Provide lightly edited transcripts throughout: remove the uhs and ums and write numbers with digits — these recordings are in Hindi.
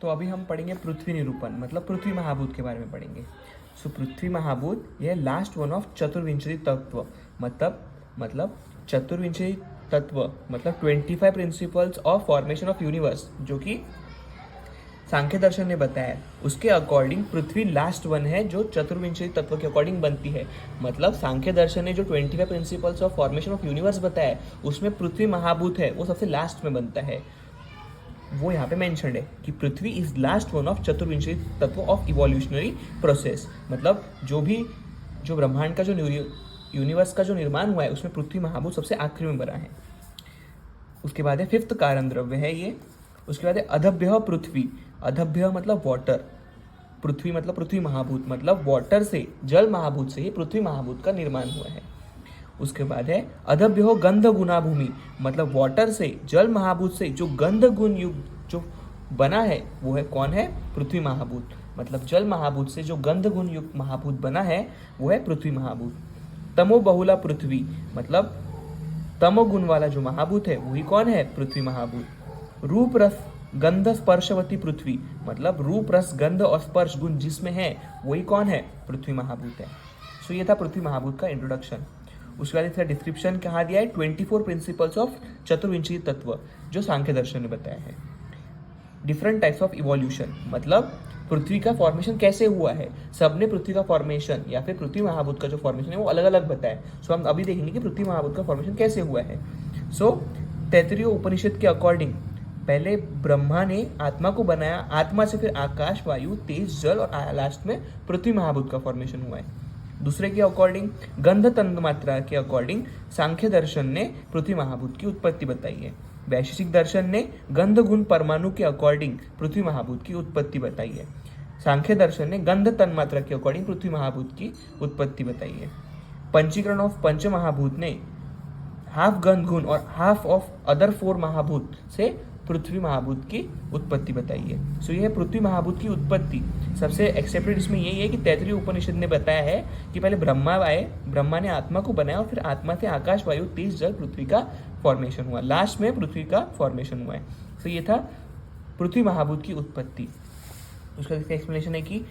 तो अभी हम पढ़ेंगे पृथ्वी निरूपण, मतलब पृथ्वी महाभूत के बारे में पढ़ेंगे। सो पृथ्वी महाभूत यह लास्ट वन ऑफ चतुर्विंशति तत्व, मतलब चतुर्विंशति तत्व मतलब 25 principles of formation of universe, जो कि सांख्य दर्शन ने बताया। उसके अकॉर्डिंग पृथ्वी लास्ट वन है जो चतुर्विंशति तत्व के अकॉर्डिंग बनती है। मतलब सांख्य दर्शन ने जो 25 principles of formation of universe बताया, उसमें पृथ्वी महाभूत है, वो सबसे लास्ट में बनता है। वो यहाँ पे मेंशन्ड है कि पृथ्वी इज लास्ट वन ऑफ चतुर्विंशति तत्व ऑफ इवोल्यूशनरी प्रोसेस। मतलब जो ब्रह्मांड का जो यूनिवर्स का जो निर्माण हुआ है, उसमें पृथ्वी महाभूत सबसे आखिरी में बना है। उसके बाद है 5th कारण द्रव्य है ये। उसके बाद है अधभ्य पृथ्वी। अधभ्य मतलब वाटर, पृथ्वी मतलब पृथ्वी महाभूत, मतलब वाटर से, जल महाभूत से ही पृथ्वी महाभूत का निर्माण हुआ है। उसके बाद है अधभ्यो गंध गुना भूमि, मतलब वाटर से, जल महाभूत से जो गंध गुण युक्त जो बना है वो है कौन है? पृथ्वी महाभूत। मतलब जल महाभूत से जो गंध गुण युक्त महाभूत बना है वो है पृथ्वी महाभूत। तमो बहुला पृथ्वी, मतलब तमोगुण वाला जो महाभूत है वही कौन है? पृथ्वी महाभूत। रूप रस गंध स्पर्शवती पृथ्वी, मतलब रूप रस गंध और स्पर्श गुण जिसमें है वही कौन है? पृथ्वी महाभूत है। सो ये था पृथ्वी महाभूत का इंट्रोडक्शन। उसके बाद इसका डिस्क्रिप्शन कहा दिया है 24 प्रिंसिपल्स ऑफ चतुर्विंशति तत्व, जो सांख्य दर्शन ने बताया है। डिफरेंट टाइप्स ऑफ इवोल्यूशन, मतलब पृथ्वी का फॉर्मेशन कैसे हुआ है। सबने पृथ्वी का फॉर्मेशन या फिर पृथ्वी महाभूत का जो फॉर्मेशन है वो अलग अलग बताया। सो हम अभी देखेंगे कि पृथ्वी महाभूत का फॉर्मेशन कैसे हुआ है। सो तैत्तिरीय उपनिषद के अकॉर्डिंग पहले ब्रह्मा ने आत्मा को बनाया, आत्मा से फिर आकाश, वायु, तेज, जल और लास्ट में पृथ्वी महाभूत का फॉर्मेशन हुआ है। दूसरे के अकॉर्डिंग गंध तन्मात्रा के अकॉर्डिंग सांख्य दर्शन ने पृथ्वी महाभूत की उत्पत्ति बताई है। वैशेषिक दर्शन ने गंध गुण परमाणु के अकॉर्डिंग पृथ्वी महाभूत की उत्पत्ति बताई है। सांख्य दर्शन ने गंध तन्मात्रा के अकॉर्डिंग पृथ्वी महाभूत की उत्पत्ति बताई है। पंचीकरण ऑफ पंच महाभूत ने हाफ गंध गुण और हाफ ऑफ अदर 4 महाभूत से पृथ्वी महाभूत की उत्पत्ति बताई है। सो यह पृथ्वी महाभूत की उत्पत्ति सबसे एक्सेप्टेड इसमें यही है कि तैत्तिरीय उपनिषद ने बताया है कि पहले ब्रह्मा आए, ब्रह्मा ने आत्मा को बनाया और फिर आत्मा से आकाश, वायु, तेज, जल, पृथ्वी का फॉर्मेशन हुआ, लास्ट में पृथ्वी का फॉर्मेशन हुआ है। सो ये था पृथ्वी महाभूत की उत्पत्ति। उसका एक्सप्लेनेशन है कि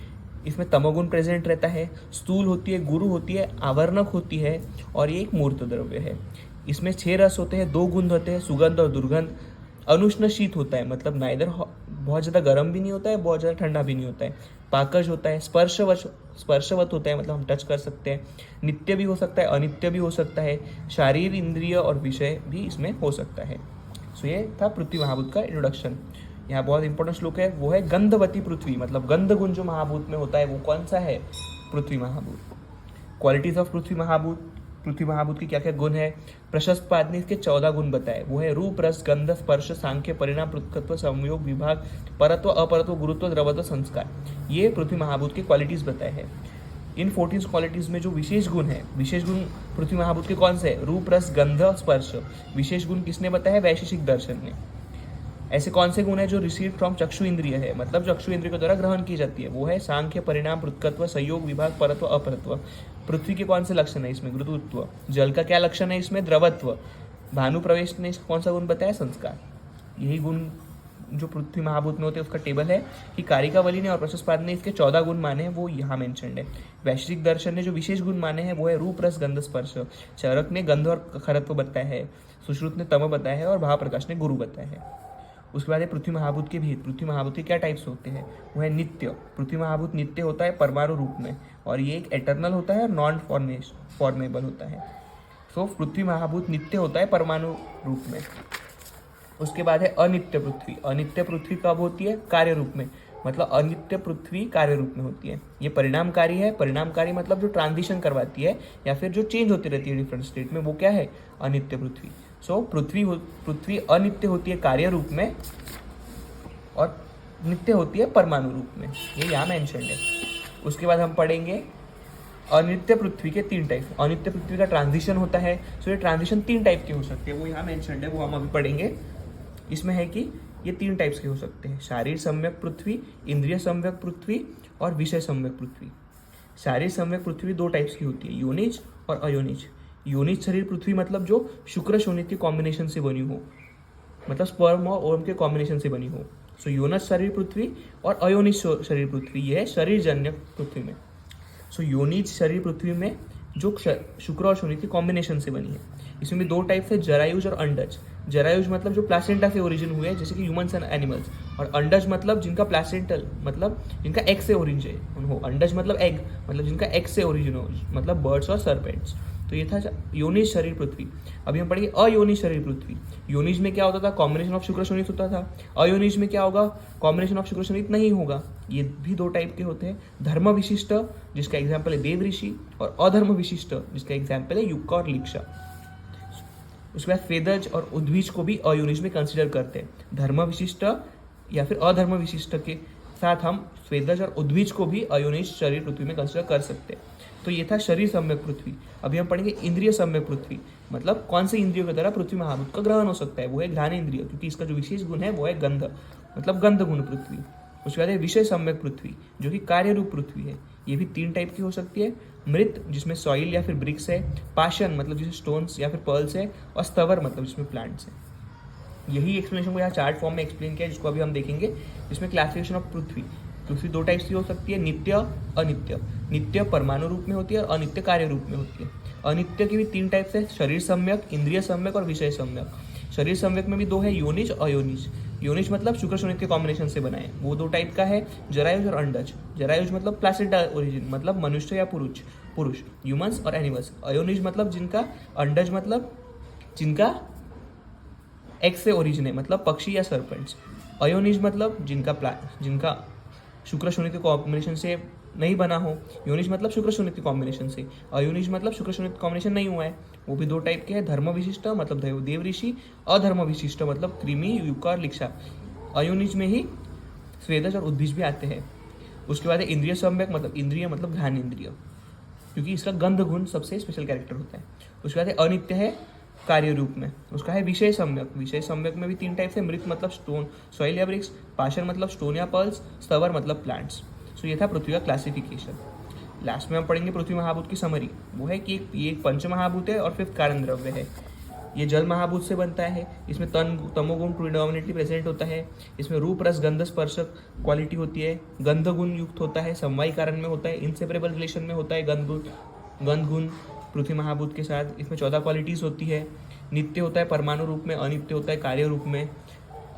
इसमें तमोगुण प्रेजेंट रहता है, स्थूल होती है, गुरु होती है, आवर्णक होती है और ये एक मूर्त द्रव्य है। इसमें 6 रस होते हैं, 2 गुण होते हैं, सुगंध और दुर्गंध। अनुष्ण शीत होता है, मतलब नाइदर बहुत ज़्यादा गर्म भी नहीं होता है, बहुत ज़्यादा ठंडा भी नहीं होता है। पाकज होता है, स्पर्शवत होता है, मतलब हम टच कर सकते हैं। नित्य भी हो सकता है, अनित्य भी हो सकता है। शारीर, इंद्रिय और विषय भी इसमें हो सकता है। सो ये था पृथ्वी महाभूत का इंट्रोडक्शन। यहाँ बहुत इंपॉर्टेंट श्लोक है, वो है गंधवती पृथ्वी, मतलब गंध गुण जो महाभूत में होता है वो कौन सा है? पृथ्वी महाभूत। क्वालिटीज ऑफ पृथ्वी महाभूत, पृथ्वी महाभूत की क्या क्या गुण है? प्रशस्त पाद ने इसके 14 गुण बताए। वो है रूप, रस, गंध, स्पर्श, सांख्य, परिणाम, पृथकत्व, संयोग, विभाग, परत्व, अपरत्व, गुरुत्व, द्रवत्व, संस्कार। ये पृथ्वी महाभूत की क्वालिटीज बताए हैं। इन 14 क्वालिटीज में जो विशेष गुण है, विशेष गुण पृथ्वी महाभूत के कौन से है? रूप, रस, गंध, स्पर्श। विशेष गुण किसने बताया? वैशेषिक दर्शन ने। ऐसे कौन से गुण है जो रिसीव फ्रॉम चक्षु इंद्रिय है, मतलब चक्षु इंद्रिय के द्वारा ग्रहण की जाती है? वो है सांख्य, परिणाम, पृथकत्व, संयोग, विभाग, परत्व, अपरत्व। पृथ्वी के कौन से लक्षण है इसमें? गुरुत्व। जल का क्या लक्षण है इसमें? द्रवत्व। भानु प्रवेश ने कौन सा गुण बताया? संस्कार। यही गुण जो पृथ्वी महाभूत में होते हैं उसका टेबल है कि कारिकावली ने और प्रशस्पाद ने इसके 14 गुण माने हैं, वो यहाँ मेंशन्ड है। वैश्विक दर्शन ने जो विशेष गुण माने हैं वो है रूप, रस, गंध, स्पर्श। चरक ने गंध और खरत्व बताया है, सुश्रुत ने तम बताया है और भावप्रकाश ने गुरु बताया है। उसके बाद है पृथ्वी महाभूत के भेद। पृथ्वी महाभूत के क्या टाइप्स होते हैं? वो है नित्य। पृथ्वी महाभूत नित्य होता है परमाणु रूप में, और ये एक एटर्नल होता है और नॉन फॉर्मेबल होता है। सो पृथ्वी महाभूत नित्य होता है परमाणु रूप में। उसके बाद है अनित्य पृथ्वी। अनित्य पृथ्वी कब होती है? कार्य रूप में, मतलब अनित्य पृथ्वी कार्य रूप में होती है। ये परिणामकारी है। परिणामकारी मतलब जो ट्रांजिशन करवाती है या फिर जो चेंज होती रहती है डिफरेंट स्टेट में, वो क्या है? अनित्य पृथ्वी। सो पृथ्वी अनित्य होती है कार्य रूप में और नित्य होती है परमाणु रूप में, ये यहाँ मेंशन्ड है। उसके बाद हम पढ़ेंगे अनित्य पृथ्वी के 3 टाइप। अनित्य पृथ्वी का ट्रांजिशन होता है। सो ये ट्रांजिशन 3 टाइप के हो सकते हैं, वो यहाँ मेंशन्ड है, वो हम अभी पढ़ेंगे। इसमें है कि ये 3 टाइप्स के हो सकते हैं: शारीर सम्यक पृथ्वी, इंद्रिय सम्यक पृथ्वी और विषय सम्यक पृथ्वी। शारीर सम्यक पृथ्वी 2 टाइप्स की होती है, योनिज और अयोनिज। योनिज शरीर पृथ्वी मतलब जो शुक्र शोणित के कॉम्बिनेशन से बनी हो, मतलब स्पर्म और ओवम के कॉम्बिनेशन से बनी हो। सो योनस शरीर पृथ्वी और अयोनिज शरीर पृथ्वी, ये है शरीरजन्य पृथ्वी में। सो योनिज शरीर पृथ्वी में जो शुक्र और शनि की कॉम्बिनेशन से बनी है। इसमें भी दो टाइप है, जरायुज और अंडज। जरायुज मतलब जो प्लासेंटा से ओरिजिन हुए हैं, जैसे कि ह्यूमंस एंड एनिमल्स, और अंडज मतलब जिनका प्लासेंटल मतलब जिनका एग से ओरिजिन हो। अंडज मतलब एग, मतलब जिनका एग से ओरिजिन हो, मतलब बर्ड्स और सर्पेंट्स। तो ये था योनिज शरीर पृथ्वी। अभी हम पढ़ेंगे अयोनिज शरीर पृथ्वी। योनिज में क्या होता था, कॉम्बिनेशन ऑफ शुक्र शनि होता था। अयोनिज में क्या होगा, कॉम्बिनेशन ऑफ शुक्र शनि नहीं होगा। ये भी दो टाइप के होते हैं, धर्म विशिष्ट जिसका एग्जाम्पल है देव ऋषि, और अधर्म विशिष्ट जिसका एग्जाम्पल है युक्का और लिक्षा। उसके बाद स्वेदज और उद्भिज को भी अयोनिज में कंसिडर करते हैं। धर्म विशिष्ट या फिर अधर्म विशिष्ट के साथ हम स्वेदज और उद्भिज को भी अयोनिज शरीर पृथ्वी में कंसिडर कर सकते हैं। तो ये था शरीर सम्यक पृथ्वी। अभी हम पढ़ेंगे इंद्रिय सम्यक पृथ्वी, मतलब कौन से इंद्रियों की तरह पृथ्वी महाभूत का ग्रहण हो सकता है। वो है घ्राण इंद्रिय, क्योंकि इसका जो विशेष गुण है वो है गंध, मतलब गंध गुण पृथ्वी। उसके बाद है विषय सम्यक पृथ्वी, जो कि कार्य रूप पृथ्वी है। ये भी 3 टाइप की हो सकती है, मृत जिसमें सॉइल या फिर ब्रिक्स है, पाषाण मतलब जिसमें स्टोन्स या फिर पर्ल्स है, और स्थवर मतलब जिसमें प्लांट्स है। यही एक्सप्लेनेशन को यहाँ चार्ट फॉर्म में एक्सप्लेन किया है, जिसको अभी हम देखेंगे। इसमें classification of Prithvi, Prithvi 2 types की हो सकती है, नित्य अनित्य। नित्य परमाणु रूप में होती है और अनित्य कार्य रूप में होती है। अनित्य की भी 3 टाइप्स है, शरीर सम्यक, इंद्रिय सम्यक और विषय सम्यक। शरीर सम्यक में भी 2 है, योनिज अयोनिज। योनिज मतलब शुक्र शनि के कॉम्बिनेशन से बना है, वो 2 टाइप का है, जरायुज और अंडज। जरायुज मतलब प्लासेंटा ओरिजिन, मतलब मनुष्य या पुरुष ह्यूमंस और एनिमल्स। अयोनिज मतलब जिनका, अंडज मतलब जिनका एग से ओरिजिन है, मतलब पक्षी या सर्पेंट्स। अयोनिज मतलब जिनका शुक्र शनि के कॉम्बिनेशन से नहीं बना हो। योनिज मतलब शुक्र शनि के कॉम्बिनेशन से। अयोनिज मतलब शुक्र शनि कॉम्बिनेशन नहीं हुआ है। वो भी 2 टाइप के हैं, धर्म विशिष्ट मतलब देव ऋषि, अधर्म विशिष्ट मतलब कृमि, युक्का और लिक्षा। अयोनिज में ही स्वेदज और उद्भिज भी आते हैं। उसके बाद है इंद्रिय सम्यक, मतलब इंद्रिय मतलब घ्राण इंद्रिय, क्योंकि इसका गंध गुण सबसे स्पेशल कैरेक्टर होता है। उसके बाद है अनित्य है कार्य रूप में। उसका है विषय सम्यक। विषय सम्यक में भी 3 टाइप है, मृत मतलब स्टोन सॉइल या ब्रिक्स, पाषाण मतलब स्टोन या पर्ल्स, स्थवर मतलब प्लांट्स। सो ये था पृथ्वी का क्लासिफिकेशन। लास्ट में हम पढ़ेंगे पृथ्वी महाभूत की समरी। वो है कि ये एक पंच महाभूत है और 5th कारण द्रव्य है। ये जल महाभूत से बनता है। इसमें तमोगुण प्रिडोमिनेटली प्रेजेंट होता है। इसमें रूप रस गंध स्पर्शक क्वालिटी होती है। गंध गुण युक्त होता है, समवायी कारण में होता है, इनसेपरेबल रिलेशन में होता है गंध गुण पृथ्वी महाभूत के साथ। इसमें 14 क्वालिटीज होती है। नित्य होता है परमाणु रूप में, अनित्य होता है कार्य रूप में।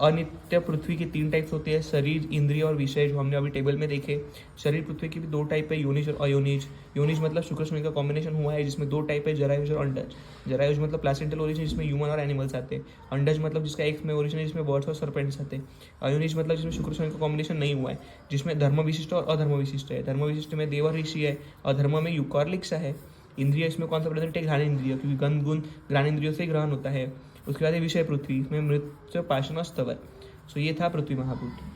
अनित्य पृथ्वी की 3 टाइप्स होती है, शरीर, इंद्रिय और विषय, जो हमने अभी टेबल में देखे। शरीर पृथ्वी की भी 2 टाइप है, योनिज और अयोनिज। योनिज मतलब शुक्र शनि का कॉम्बिनेशन हुआ है, जिसमें 2 टाइप है, जरायुज और अंडज। जरायुज मतलब प्लासेंटल ओरिजिन, जिसमें ह्यूमन और एनिमल्स आते हैं। अंडज मतलब जिसका एक में ओरिजिन है, जिसमें बर्ड्स और सर्पेंट्स आते हैं। अयोनिज मतलब जिसमें शुक्र शनि का कॉम्बिनेशन नहीं हुआ है, जिसमें धर्म विशिष्ट और अधर्म विशिष्ट है। धर्म विशिष्ट में देव ऋषि है, अधर्म में युक्का और लिक्षा है। इंद्रिय इसमें कौन सा प्रेजेंट है, घ्राण इंद्रिय, क्योंकि गंध गुण घ्राण इंद्रियों से ग्रहण होता है। उसके बाद विषय पृथ्वी, इसमें मृत, पाषाण और स्थवर। सो ये था पृथ्वी महाभूत।